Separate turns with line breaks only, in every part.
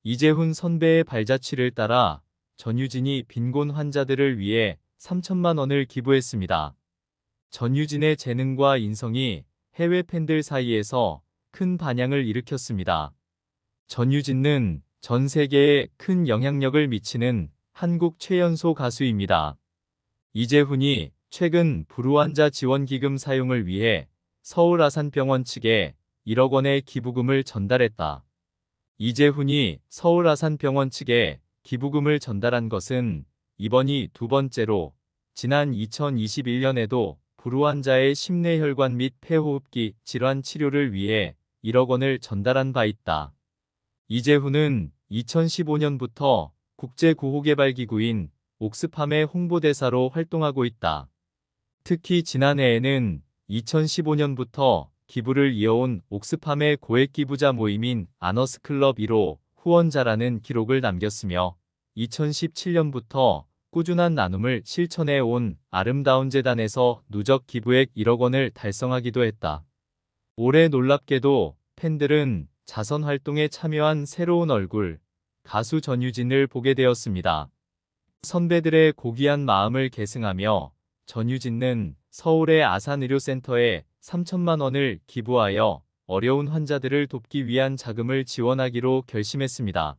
이재훈 선배의 발자취를 따라 전유진이 빈곤 환자들을 위해 3천만 원을 기부했습니다. 전유진의 재능과 인성이 해외 팬들 사이에서 큰 반향을 일으켰습니다. 전유진은 전 세계에 큰 영향력을 미치는 한국 최연소 가수입니다. 이재훈이 최근 불우환자 지원기금 사용을 위해 서울 아산병원 측에 1억 원의 기부금을 전달했다. 이재훈이 서울 아산병원 측에 기부금을 전달한 것은 이번이 두 번째로 지난 2021년에도 불우환자의 심뇌혈관 및 폐호흡기 질환 치료를 위해 1억 원을 전달한 바 있다. 이재훈은 2015년부터 국제구호개발기구인 옥스팜의 홍보대사로 활동하고 있다. 특히 지난해에는 2015년부터 기부를 이어온 옥스팜의 고액 기부자 모임인 아너스클럽 1호 후원자라는 기록을 남겼으며 2017년부터 꾸준한 나눔을 실천해 온 아름다운 재단에서 누적 기부액 1억 원을 달성하기도 했다. 올해 놀랍게도 팬들은 자선 활동에 참여한 새로운 얼굴, 가수 전유진을 보게 되었습니다. 선배들의 고귀한 마음을 계승하며 전유진은 서울의 아산의료센터에 3천만 원을 기부하여 어려운 환자들을 돕기 위한 자금을 지원하기로 결심했습니다.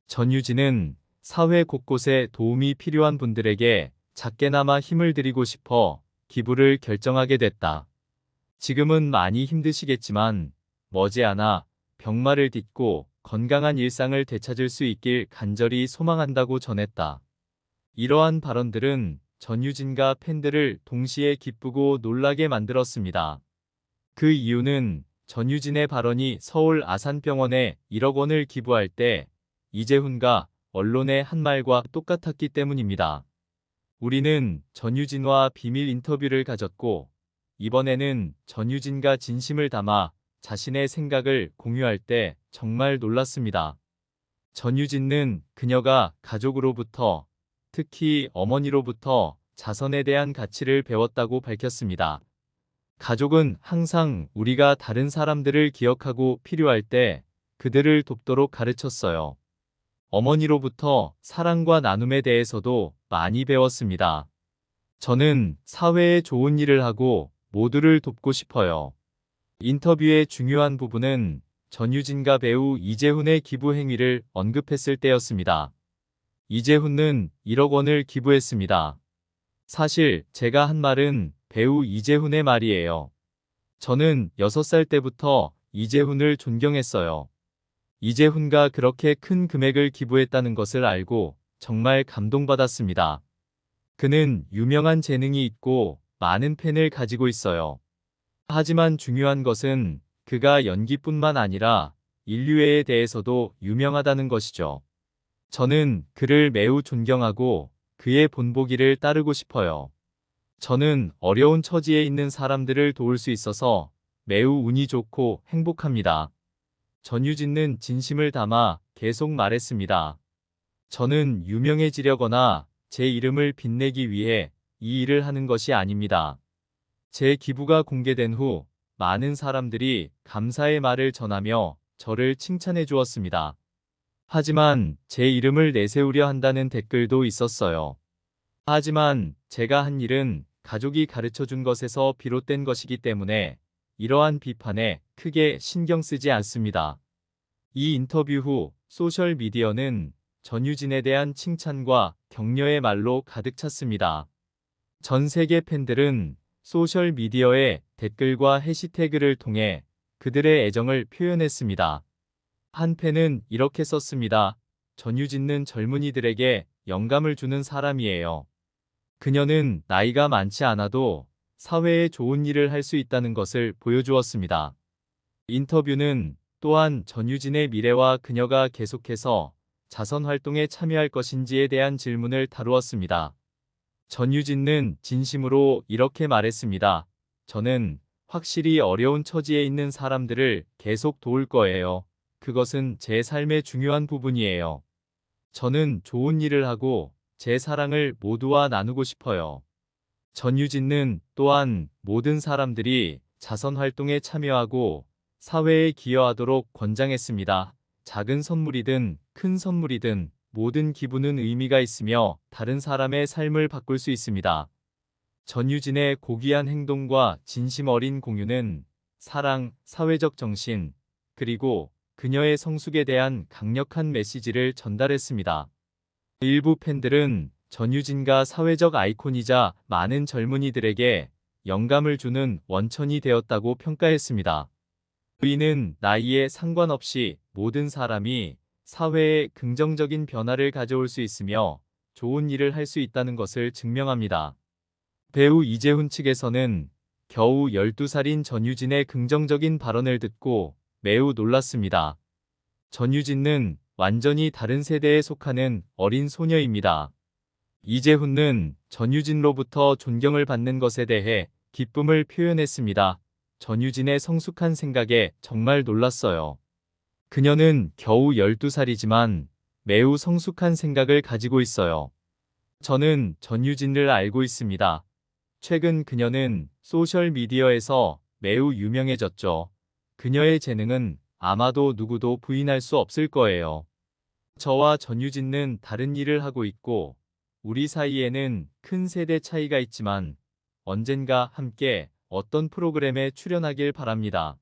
전유진은 사회 곳곳에 도움이 필요한 분들에게 작게나마 힘을 드리고 싶어 기부를 결정하게 됐다. 지금은 많이 힘드시겠지만 머지않아 병마를 딛고 건강한 일상을 되찾을 수 있길 간절히 소망한다고 전했다. 이러한 발언들은 전유진과 팬들을 동시에 기쁘고 놀라게 만들었습니다. 그 이유는 전유진의 발언이 서울 아산병원에 1억 원을 기부할 때 이재훈과 언론의 한 말과 똑같았기 때문입니다. 우리는 전유진과 비밀 인터뷰를 가졌고 이번에는 전유진과 진심을 담아 자신의 생각을 공유할 때 정말 놀랐습니다. 전유진은 그녀가 가족으로부터 특히 어머니로부터 자선에 대한 가치를 배웠다고 밝혔습니다. 가족은 항상 우리가 다른 사람들을 기억하고 필요할 때 그들을 돕도록 가르쳤어요. 어머니로부터 사랑과 나눔에 대해서도 많이 배웠습니다. 저는 사회에 좋은 일을 하고 모두를 돕고 싶어요. 인터뷰의 중요한 부분은 전유진과 배우 이재훈의 기부 행위를 언급했을 때였습니다. 이재훈은 1억 원을 기부했습니다. 사실 제가 한 말은 배우 이재훈의 말이에요. 저는 6살 때부터 이재훈을 존경했어요. 이재훈과 그렇게 큰 금액을 기부했다는 것을 알고 정말 감동받았습니다. 그는 유명한 재능이 있고 많은 팬을 가지고 있어요. 하지만 중요한 것은 그가 연기뿐만 아니라 인류애에 대해서도 유명하다는 것이죠. 저는 그를 매우 존경하고 그의 본보기를 따르고 싶어요. 저는 어려운 처지에 있는 사람들을 도울 수 있어서 매우 운이 좋고 행복합니다. 전유진은 진심을 담아 계속 말했습니다. 저는 유명해지려거나 제 이름을 빛내기 위해 이 일을 하는 것이 아닙니다. 제 기부가 공개된 후 많은 사람들이 감사의 말을 전하며 저를 칭찬해 주었습니다. 하지만 제 이름을 내세우려 한다는 댓글도 있었어요. 하지만 제가 한 일은 가족이 가르쳐 준 것에서 비롯된 것이기 때문에 이러한 비판에 크게 신경 쓰지 않습니다. 이 인터뷰 후 소셜미디어는 전유진에 대한 칭찬과 격려의 말로 가득 찼습니다. 전 세계 팬들은 소셜미디어에 댓글과 해시태그를 통해 그들의 애정을 표현했습니다. 한 팬은 이렇게 썼습니다. 전유진은 젊은이들에게 영감을 주는 사람이에요. 그녀는 나이가 많지 않아도 사회에 좋은 일을 할 수 있다는 것을 보여주었습니다. 인터뷰는 또한 전유진의 미래와 그녀가 계속해서 자선 활동에 참여할 것인지에 대한 질문을 다루었습니다. 전유진은 진심으로 이렇게 말했습니다. 저는 확실히 어려운 처지에 있는 사람들을 계속 도울 거예요. 그것은 제 삶의 중요한 부분이에요. 저는 좋은 일을 하고 제 사랑을 모두와 나누고 싶어요. 전유진은 또한 모든 사람들이 자선 활동에 참여하고 사회에 기여하도록 권장했습니다. 작은 선물이든 큰 선물이든 모든 기부는 의미가 있으며 다른 사람의 삶을 바꿀 수 있습니다. 전유진의 고귀한 행동과 진심 어린 공유는 사랑, 사회적 정신, 그리고 그녀의 성숙에 대한 강력한 메시지를 전달했습니다. 일부 팬들은 전유진과 사회적 아이콘이자 많은 젊은이들에게 영감을 주는 원천이 되었다고 평가했습니다. 이는 나이에 상관없이 모든 사람이 사회에 긍정적인 변화를 가져올 수 있으며 좋은 일을 할 수 있다는 것을 증명합니다. 배우 이재훈 측에서는 겨우 12살인 전유진의 긍정적인 발언을 듣고 매우 놀랐습니다. 전유진은 완전히 다른 세대에 속하는 어린 소녀입니다. 이재훈은 전유진로부터 존경을 받는 것에 대해 기쁨을 표현했습니다. 전유진의 성숙한 생각에 정말 놀랐어요. 그녀는 겨우 12살이지만 매우 성숙한 생각을 가지고 있어요. 저는 전유진을 알고 있습니다. 최근 그녀는 소셜미디어에서 매우 유명해졌죠. 그녀의 재능은 아마도 누구도 부인할 수 없을 거예요. 저와 전유진은 다른 일을 하고 있고 우리 사이에는 큰 세대 차이가 있지만 언젠가 함께 어떤 프로그램에 출연하길 바랍니다.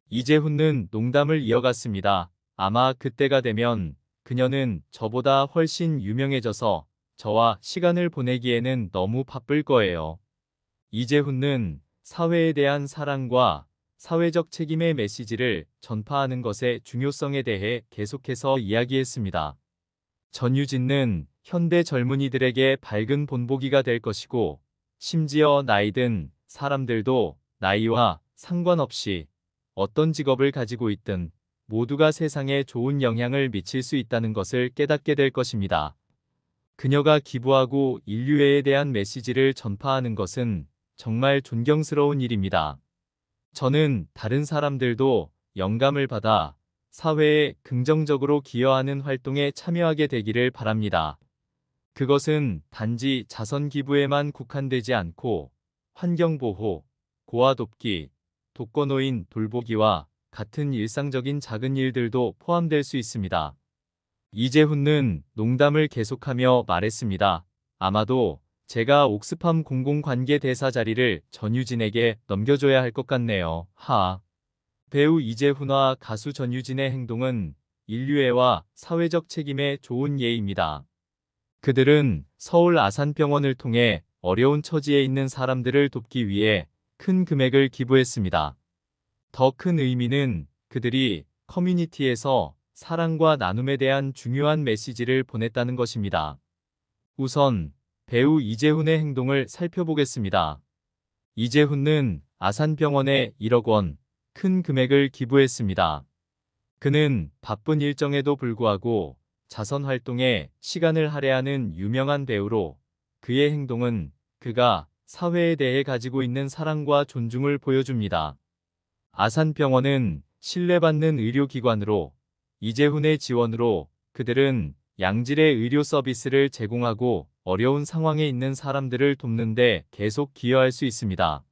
이재훈은 농담을 이어갔습니다. 아마 그때가 되면 그녀는 저보다 훨씬 유명해져서 저와 시간을 보내기에는 너무 바쁠 거예요. 이재훈은 사회에 대한 사랑과 사회적 책임의 메시지를 전파하는 것의 중요성에 대해 계속해서 이야기했습니다. 전유진은 현대 젊은이들에게 밝은 본보기가 될 것이고 심지어 나이든 사람들도 나이와 상관없이 어떤 직업을 가지고 있든 모두가 세상에 좋은 영향을 미칠 수 있다는 것을 깨닫게 될 것입니다. 그녀가 기부하고 인류애에 대한 메시지를 전파하는 것은 정말 존경스러운 일입니다. 저는 다른 사람들도 영감을 받아 사회에 긍정적으로 기여하는 활동에 참여하게 되기를 바랍니다. 그것은 단지 자선 기부에만 국한되지 않고 환경보호, 고아돕기, 독거노인 돌보기와 같은 일상적인 작은 일들도 포함될 수 있습니다. 이재훈은 농담을 계속하며 말했습니다. 아마도 제가 옥스팜 공공관계 대사 자리를 전유진에게 넘겨줘야 할 것 같네요. 배우 이재훈과 가수 전유진의 행동은 인류애와 사회적 책임의 좋은 예입니다. 그들은 서울 아산병원을 통해 어려운 처지에 있는 사람들을 돕기 위해 큰 금액을 기부했습니다. 더 큰 의미는 그들이 커뮤니티에서 사랑과 나눔에 대한 중요한 메시지를 보냈다는 것입니다. 우선 배우 이재훈의 행동을 살펴보겠습니다. 이재훈은 아산병원에 1억 원, 큰 금액을 기부했습니다. 그는 바쁜 일정에도 불구하고 자선 활동에 시간을 할애하는 유명한 배우로 그의 행동은 그가 사회에 대해 가지고 있는 사랑과 존중을 보여줍니다. 아산병원은 신뢰받는 의료기관으로 이재훈의 지원으로 그들은 양질의 의료 서비스를 제공하고 어려운 상황에 있는 사람들을 돕는 데 계속 기여할 수 있습니다.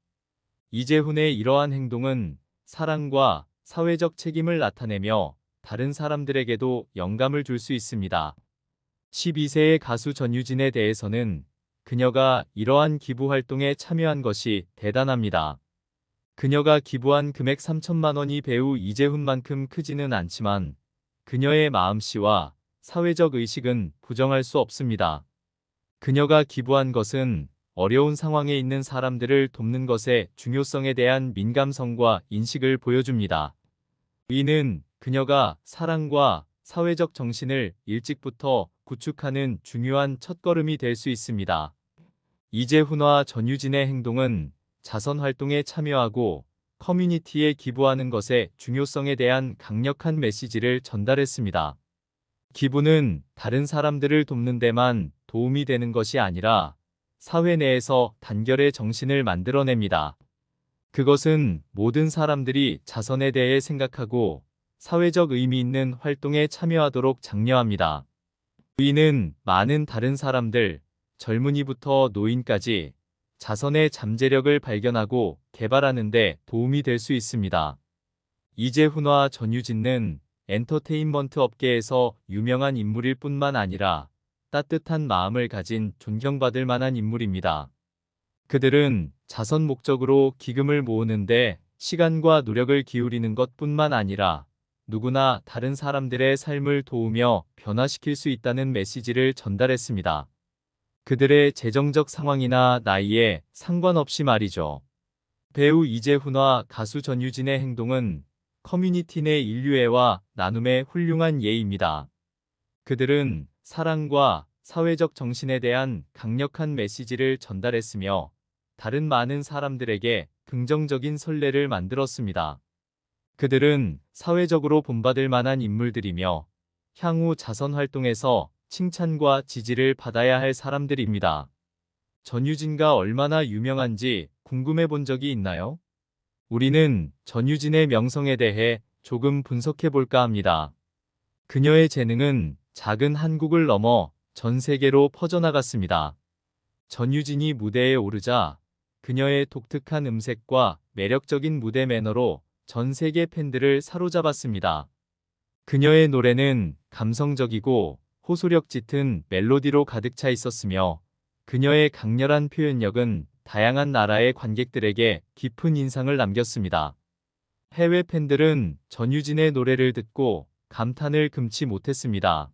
이재훈의 이러한 행동은 사랑과 사회적 책임을 나타내며 다른 사람들에게도 영감을 줄 수 있습니다. 12세의 가수 전유진에 대해서는 그녀가 이러한 기부 활동에 참여한 것이 대단합니다. 그녀가 기부한 금액 3천만 원이 배우 이재훈만큼 크지는 않지만 그녀의 마음씨와 사회적 의식은 부정할 수 없습니다. 그녀가 기부한 것은 어려운 상황에 있는 사람들을 돕는 것의 중요성에 대한 민감성과 인식을 보여줍니다. 이는 그녀가 사랑과 사회적 정신을 일찍부터 구축하는 중요한 첫걸음이 될 수 있습니다. 이재훈과 전유진의 행동은 자선 활동에 참여하고 커뮤니티에 기부하는 것의 중요성에 대한 강력한 메시지를 전달했습니다. 기부는 다른 사람들을 돕는 데만 도움이 되는 것이 아니라 사회 내에서 단결의 정신을 만들어냅니다. 그것은 모든 사람들이 자선에 대해 생각하고 사회적 의미 있는 활동에 참여하도록 장려합니다. 이는 많은 다른 사람들, 젊은이부터 노인까지 자선의 잠재력을 발견하고 개발하는 데 도움이 될 수 있습니다. 이재훈과 전유진은 엔터테인먼트 업계에서 유명한 인물일 뿐만 아니라 따뜻한 마음을 가진 존경받을 만한 인물입니다. 그들은 자선 목적으로 기금을 모으는데 시간과 노력을 기울이는 것뿐만 아니라 누구나 다른 사람들의 삶을 도우며 변화시킬 수 있다는 메시지를 전달했습니다. 그들의 재정적 상황이나 나이에 상관없이 말이죠. 배우 이재훈과 가수 전유진의 행동은 커뮤니티 내 인류애와 나눔의 훌륭한 예입니다. 그들은 사랑과 사회적 정신에 대한 강력한 메시지를 전달했으며 다른 많은 사람들에게 긍정적인 선례를 만들었습니다. 그들은 사회적으로 본받을 만한 인물들이며 향후 자선 활동에서 칭찬과 지지를 받아야 할 사람들입니다. 전유진가 얼마나 유명한지 궁금해 본 적이 있나요? 우리는 전유진의 명성에 대해 조금 분석해 볼까 합니다. 그녀의 재능은 작은 한국을 넘어 전 세계로 퍼져나갔습니다. 전유진이 무대에 오르자 그녀의 독특한 음색과 매력적인 무대 매너로 전 세계 팬들을 사로잡았습니다. 그녀의 노래는 감성적이고 호소력 짙은 멜로디로 가득 차 있었으며 그녀의 강렬한 표현력은 다양한 나라의 관객들에게 깊은 인상을 남겼습니다. 해외 팬들은 전유진의 노래를 듣고 감탄을 금치 못했습니다.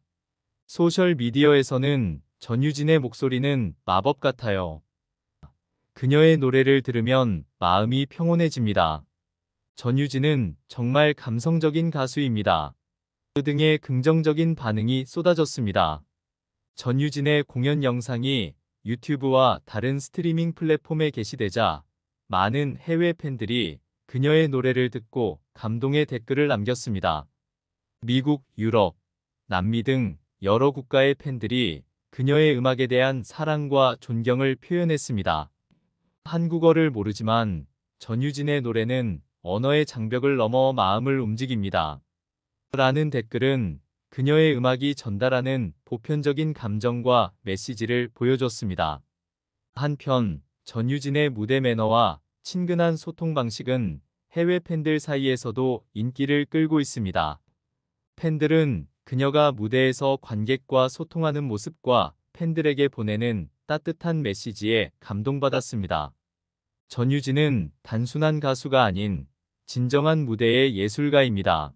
소셜 미디어에서는 전유진의 목소리는 마법 같아요. 그녀의 노래를 들으면 마음이 평온해집니다. 전유진은 정말 감성적인 가수입니다. 등의 긍정적인 반응이 쏟아졌습니다. 전유진의 공연 영상이 유튜브와 다른 스트리밍 플랫폼에 게시되자 많은 해외 팬들이 그녀의 노래를 듣고 감동의 댓글을 남겼습니다. 미국, 유럽, 남미 등 여러 국가의 팬들이 그녀의 음악에 대한 사랑과 존경을 표현했습니다. 한국어를 모르지만 전유진의 노래는 언어의 장벽을 넘어 마음을 움직입니다. 라는 댓글은 그녀의 음악이 전달하는 보편적인 감정과 메시지를 보여줬습니다. 한편 전유진의 무대 매너와 친근한 소통 방식은 해외 팬들 사이에서도 인기를 끌고 있습니다. 팬들은 그녀가 무대에서 관객과 소통하는 모습과 팬들에게 보내는 따뜻한 메시지에 감동받았습니다. 전유진은 단순한 가수가 아닌 진정한 무대의 예술가입니다.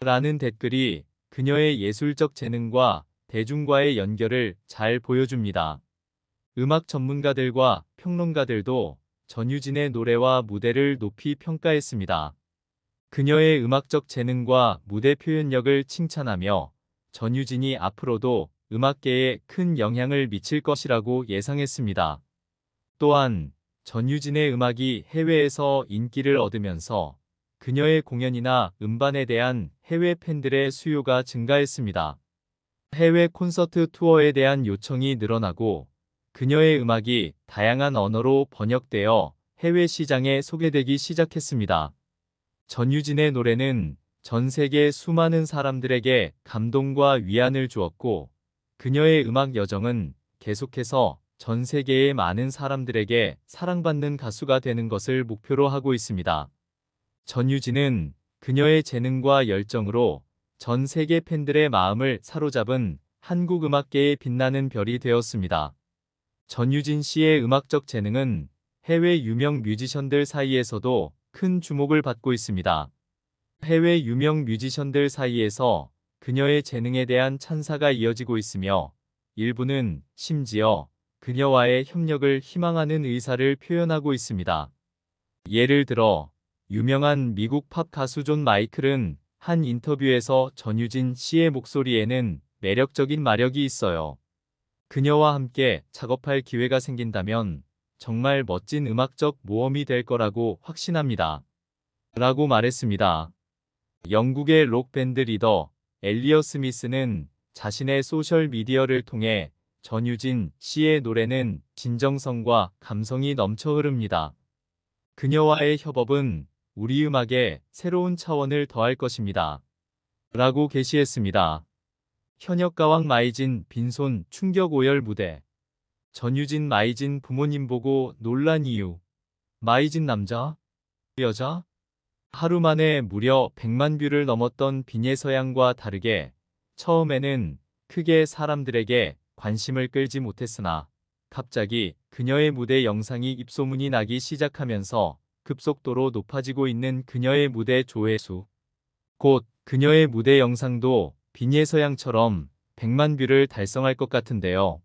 라는 댓글이 그녀의 예술적 재능과 대중과의 연결을 잘 보여줍니다. 음악 전문가들과 평론가들도 전유진의 노래와 무대를 높이 평가했습니다. 그녀의 음악적 재능과 무대 표현력을 칭찬하며 전유진이 앞으로도 음악계에 큰 영향을 미칠 것이라고 예상했습니다. 또한 전유진의 음악이 해외에서 인기를 얻으면서 그녀의 공연이나 음반에 대한 해외 팬들의 수요가 증가했습니다. 해외 콘서트 투어에 대한 요청이 늘어나고 그녀의 음악이 다양한 언어로 번역되어 해외 시장에 소개되기 시작했습니다. 전유진의 노래는 전 세계 수많은 사람들에게 감동과 위안을 주었고 그녀의 음악 여정은 계속해서 전 세계의 많은 사람들에게 사랑받는 가수가 되는 것을 목표로 하고 있습니다. 전유진은 그녀의 재능과 열정으로 전 세계 팬들의 마음을 사로잡은 한국 음악계의 빛나는 별이 되었습니다. 전유진 씨의 음악적 재능은 해외 유명 뮤지션들 사이에서도 큰 주목을 받고 있습니다. 해외 유명 뮤지션들 사이에서 그녀의 재능에 대한 찬사가 이어지고 있으며 일부는 심지어 그녀와의 협력을 희망하는 의사를 표현하고 있습니다. 예를 들어 유명한 미국 팝 가수 존 마이클은 한 인터뷰에서 전유진 씨의 목소리에는 매력적인 마력이 있어요. 그녀와 함께 작업할 기회가 생긴다면 정말 멋진 음악적 모험이 될 거라고 확신합니다. 라고 말했습니다. 영국의 록밴드 리더 엘리어 스미스는 자신의 소셜 미디어를 통해 전유진 씨의 노래는 진정성과 감성이 넘쳐 흐릅니다. 그녀와의 협업은 우리 음악에 새로운 차원을 더할 것입니다. 라고 게시했습니다. 현역가왕 마이진 빈손 충격 오열 무대. 전유진 마이진 부모님 보고 놀란 이유. 마이진 남자? 여자? 하루 만에 무려 100만 뷰를 넘었던 빈예서양과 다르게 처음에는 크게 사람들에게 관심을 끌지 못했으나 갑자기 그녀의 무대 영상이 입소문이 나기 시작하면서 급속도로 높아지고 있는 그녀의 무대 조회수. 곧 그녀의 무대 영상도 빈예서양처럼 100만 뷰를 달성할 것 같은데요.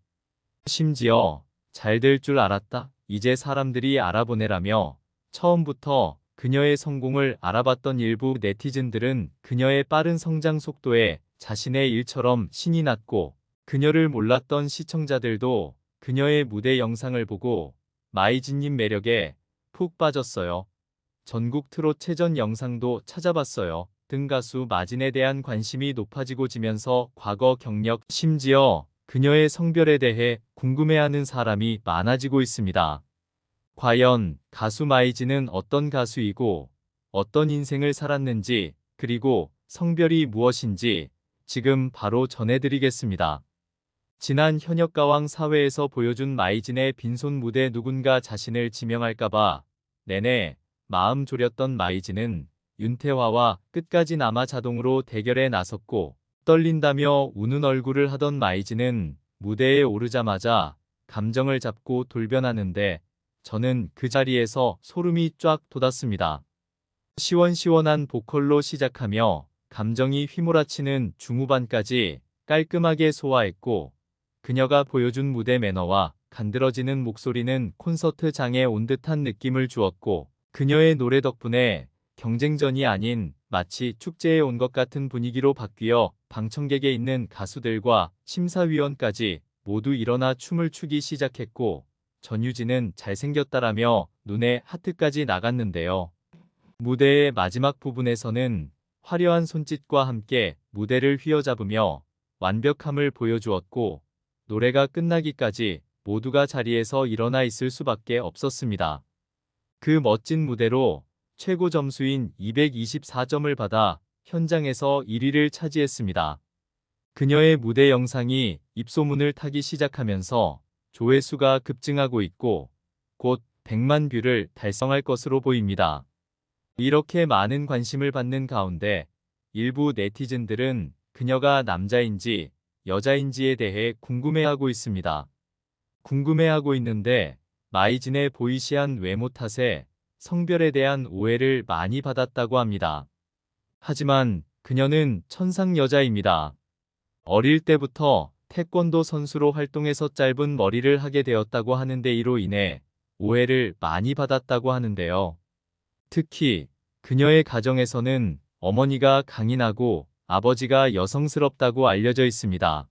심지어 잘 될 줄 알았다. 이제 사람들이 알아보내라며 처음부터 그녀의 성공을 알아봤던 일부 네티즌들은 그녀의 빠른 성장 속도에 자신의 일처럼 신이 났고, 그녀를 몰랐던 시청자들도 그녀의 무대 영상을 보고 마이진님 매력에 푹 빠졌어요. 전국 트롯체전 영상도 찾아봤어요. 등 가수 마진에 대한 관심이 높아지고 지면서 과거 경력, 심지어 그녀의 성별에 대해 궁금해하는 사람이 많아지고 있습니다. 과연 가수 마이진은 어떤 가수이고 어떤 인생을 살았는지, 그리고 성별이 무엇인지 지금 바로 전해드리겠습니다. 지난 현역가왕 사회에서 보여준 마이진의 빈손 무대, 누군가 자신을 지명할까봐 내내 마음 졸였던 마이진은 윤태화와 끝까지 남아 자동으로 대결에 나섰고, 떨린다며 우는 얼굴을 하던 마이진은 무대에 오르자마자 감정을 잡고 돌변하는데 저는 그 자리에서 소름이 쫙 돋았습니다. 시원시원한 보컬로 시작하며 감정이 휘몰아치는 중후반까지 깔끔하게 소화했고, 그녀가 보여준 무대 매너와 간드러지는 목소리는 콘서트장에 온 듯한 느낌을 주었고, 그녀의 노래 덕분에 경쟁전이 아닌 마치 축제에 온 것 같은 분위기로 바뀌어 방청객에 있는 가수들과 심사위원까지 모두 일어나 춤을 추기 시작했고, 전유진은 잘생겼다라며 눈에 하트까지 나갔는데요. 무대의 마지막 부분에서는 화려한 손짓과 함께 무대를 휘어잡으며 완벽함을 보여주었고, 노래가 끝나기까지 모두가 자리에서 일어나 있을 수밖에 없었습니다. 그 멋진 무대로 최고 점수인 224점을 받아 현장에서 1위를 차지했습니다. 그녀의 무대 영상이 입소문을 타기 시작하면서 조회수가 급증하고 있고 곧 100만 뷰를 달성할 것으로 보입니다. 이렇게 많은 관심을 받는 가운데 일부 네티즌들은 그녀가 남자인지 여자인지에 대해 궁금해하고 있습니다. 궁금해하고 있는데 마이진의 보이시한 외모 탓에 성별에 대한 오해를 많이 받았다고 합니다. 하지만 그녀는 천상 여자입니다. 어릴 때부터 태권도 선수로 활동해서 짧은 머리를 하게 되었다고 하는데 이로 인해 오해를 많이 받았다고 하는데요. 특히 그녀의 가정에서는 어머니가 강인하고 아버지가 여성스럽다고 알려져 있습니다.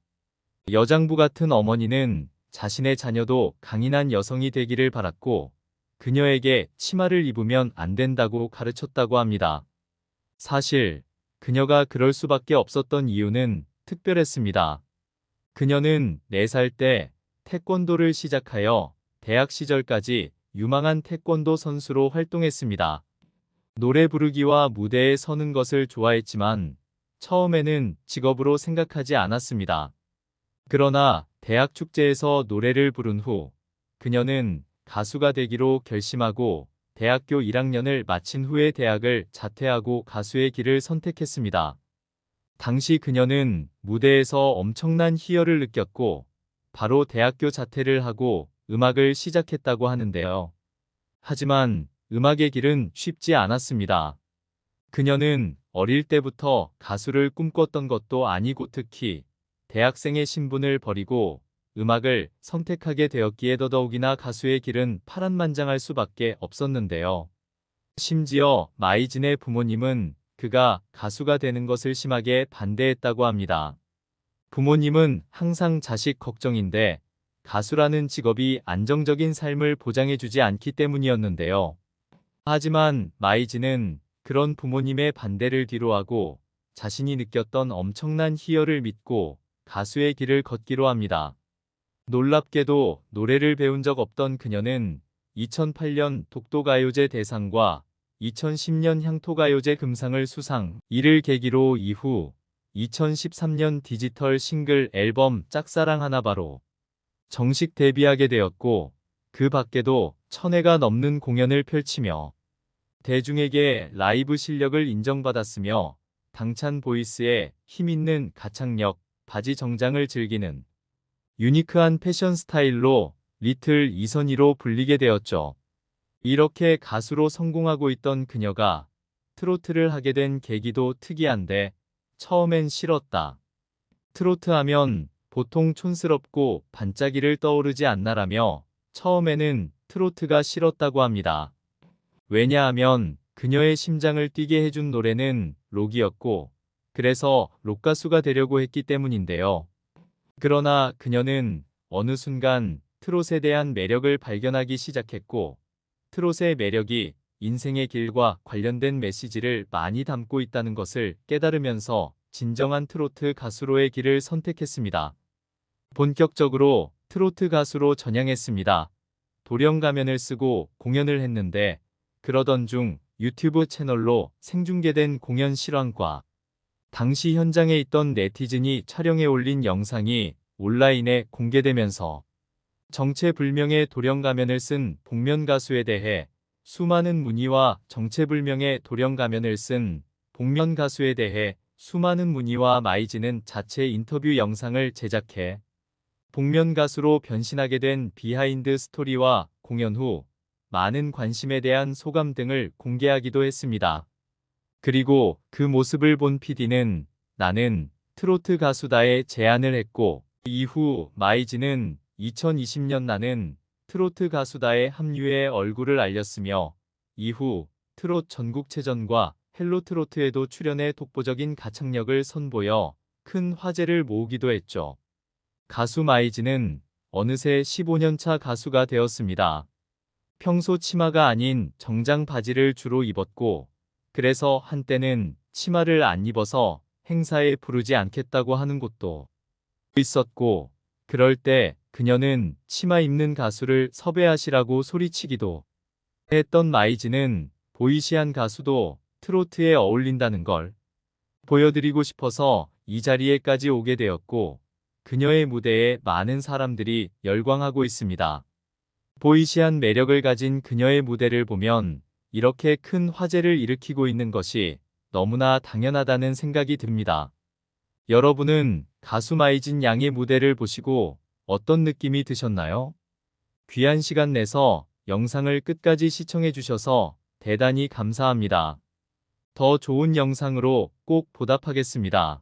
여장부 같은 어머니는 자신의 자녀도 강인한 여성이 되기를 바랐고, 그녀에게 치마를 입으면 안 된다고 가르쳤다고 합니다. 사실 그녀가 그럴 수밖에 없었던 이유는 특별했습니다. 그녀는 4살 때 태권도를 시작하여 대학 시절까지 유망한 태권도 선수로 활동했습니다. 노래 부르기와 무대에 서는 것을 좋아했지만 처음에는 직업으로 생각하지 않았습니다. 그러나 대학 축제에서 노래를 부른 후 그녀는 가수가 되기로 결심하고 대학교 1학년을 마친 후에 대학을 자퇴하고 가수의 길을 선택했습니다. 당시 그녀는 무대에서 엄청난 희열을 느꼈고 바로 대학교 자퇴를 하고 음악을 시작했다고 하는데요. 하지만 음악의 길은 쉽지 않았습니다. 그녀는 어릴 때부터 가수를 꿈꿨던 것도 아니고 특히 대학생의 신분을 버리고 음악을 선택하게 되었기에 더더욱이나 가수의 길은 파란만장할 수밖에 없었는데요. 심지어 마이진의 부모님은 그가 가수가 되는 것을 심하게 반대했다고 합니다. 부모님은 항상 자식 걱정인데 가수라는 직업이 안정적인 삶을 보장해주지 않기 때문이었는데요. 하지만 마이진은 그런 부모님의 반대를 뒤로하고 자신이 느꼈던 엄청난 희열을 믿고 가수의 길을 걷기로 합니다. 놀랍게도 노래를 배운 적 없던 그녀는 2008년 독도가요제 대상과 2010년 향토가요제 금상을 수상, 이를 계기로 이후 2013년 디지털 싱글 앨범 짝사랑 하나바로 정식 데뷔하게 되었고, 그 밖에도 1000회가 넘는 공연을 펼치며 대중에게 라이브 실력을 인정받았으며 당찬 보이스에 힘있는 가창력, 바지 정장을 즐기는 유니크한 패션 스타일로 리틀 이선희로 불리게 되었죠. 이렇게 가수로 성공하고 있던 그녀가 트로트를 하게 된 계기도 특이한데 처음엔 싫었다. 트로트 하면 보통 촌스럽고 반짝이를 떠오르지 않나라며 처음에는 트로트가 싫었다고 합니다. 왜냐하면 그녀의 심장을 뛰게 해준 노래는 록이었고 그래서 록가수가 되려고 했기 때문인데요. 그러나 그녀는 어느 순간 트롯에 대한 매력을 발견하기 시작했고 트롯의 매력이 인생의 길과 관련된 메시지를 많이 담고 있다는 것을 깨달으면서 진정한 트로트 가수로의 길을 선택했습니다. 본격적으로 트로트 가수로 전향했습니다. 도령 가면을 쓰고 공연을 했는데 그러던 중 유튜브 채널로 생중계된 공연 실황과 당시 현장에 있던 네티즌이 촬영해 올린 영상이 온라인에 공개되면서 정체불명의 도령 가면을 쓴 복면 가수에 대해 수많은 문의와 정체불명의 도령 가면을 쓴 복면 가수에 대해 수많은 문의와 마이진은 자체 인터뷰 영상을 제작해 복면 가수로 변신하게 된 비하인드 스토리와 공연 후 많은 관심에 대한 소감 등을 공개하기도 했습니다. 그리고 그 모습을 본 PD는 나는 트로트 가수다에 제안을 했고 이후 마이진은 2020년 나는 트로트 가수다에 합류해 얼굴을 알렸으며 이후 트롯 전국체전과 헬로 트로트에도 출연해 독보적인 가창력을 선보여 큰 화제를 모으기도 했죠. 가수 마이진은 어느새 15년차 가수가 되었습니다. 평소 치마가 아닌 정장 바지를 주로 입었고 그래서 한때는 치마를 안 입어서 행사에 부르지 않겠다고 하는 곳도 있었고 그럴 때 그녀는 치마 입는 가수를 섭외하시라고 소리치기도 했던 마이진은 보이시한 가수도 트로트에 어울린다는 걸 보여드리고 싶어서 이 자리에까지 오게 되었고 그녀의 무대에 많은 사람들이 열광하고 있습니다. 보이시한 매력을 가진 그녀의 무대를 보면 이렇게 큰 화제를 일으키고 있는 것이 너무나 당연하다는 생각이 듭니다. 여러분은 가수 마이진 양의 무대를 보시고 어떤 느낌이 드셨나요? 귀한 시간 내서 영상을 끝까지 시청해 주셔서 대단히 감사합니다. 더 좋은 영상으로 꼭 보답하겠습니다.